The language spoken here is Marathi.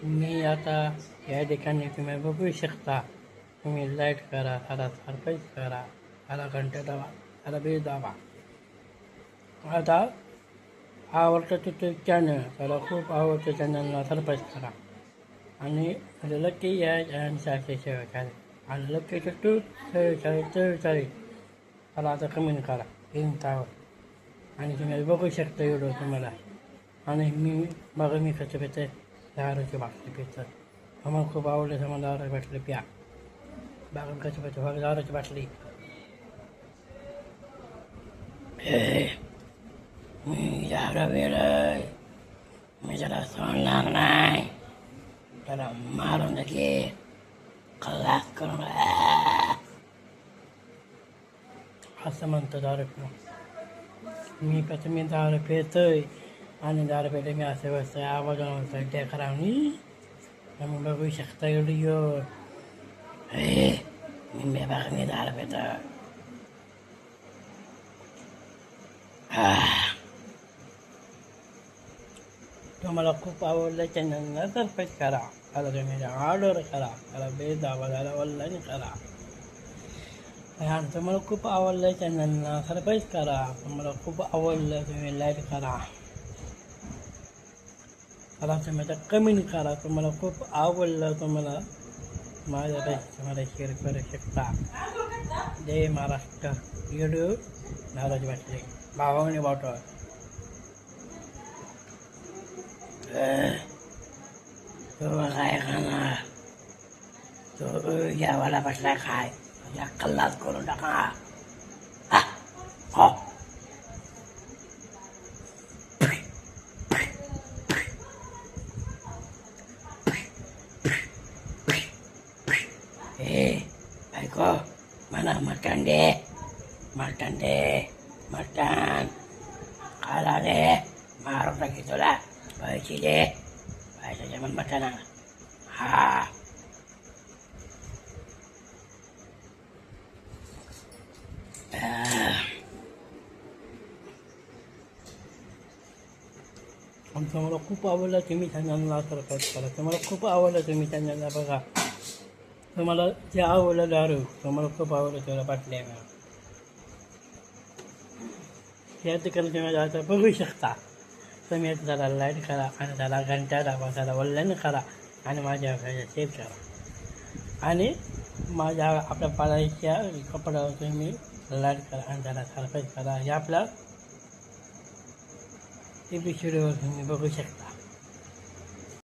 मी आता या ठिकाणी तुम्ही बघू शकता. तुम्ही लाईट करा, त्याला सरप्राईज करा, त्याला घंटा दाबा, त्याला बेल दाबा. आता आवडतं तिथे चॅनल, त्याला खूप आवडतं चॅनलला सरप्राईज करा. आणि लकी या चॅनलच्या चॅनल आणि लकीचं टू 44 त्याला आता कमेंट करा इंस्टावर. आणि तुम्ही बघू शकता व्हिडिओ तुम्हाला. आणि बघा मी कसं पितं, दारूची बाटली पितं. आम्हाला खूप आवडलं, आम्हाला दारूची बाटली प्या. बघा कसं पितं, बघा दारूची बाटली. मी दारू पिलोय, मी त्याला सोडणार नाही, त्याला मारून दे, खल्लास करून असं म्हणतो दारू पिऊन. मी दारू पितोय आणि दारू पिते मी असं बसतोय, आवाज होतोय त्या खरावणी. तुम्ही बघू शकता व्हिडिओ. मी बघा मी दारू पितो. तुम्हाला खूप आवडलं चॅनलला सरप्राईज करा, त्याला तुम्ही ऑर्डर करा, त्याला बेल दाबा, त्याला ऑनलाईन करा. आणि तुम्हाला खूप आवडलं चॅनलला सरप्राईज करा, तुम्हाला खूप आवडलं तुम्ही लाईक करा, त्याला तुम्ही आता कमेंट करा. तुम्हाला खूप आवडलं तुम्हाला तुम्हाला शेअर करू शकता. जय महाराष्ट्र. व्हिडिओ नाराज वाटले भावाने वाटवा. तो काय खाणार, तो जेवायला बसला काय, या कल्लाच करून टाका. हो ऐको मला मटण दे, मटण खायला दे, मारून टाकी तुला. पैसे दे, पैशाचे पण मटण. हा तुम्हाला खूप आवडलं तुम्ही चॅनलला सरप्राईज करा. तुम्हाला खूप आवडलं तुम्ही चॅनलला बघा. तुम्हाला जे आवडलं दारू, तुम्हाला खूप आवडलं त्याला बाटल्या घ्या. या ठिकाणी तुम्ही आता बघू शकता. तुम्ही त्याला लाईट करा आणि त्याला घंटा दाबा, त्याला ऑनलाईन करा आणि माझ्या सेव करा. आणि माझ्या आपल्या पाळायच्या कपड्यावर तुम्ही लाईट करा आणि त्याला सरप्राईज करा. हे आपल्या TV व्हिडिओवर तुम्ही बघू शकता.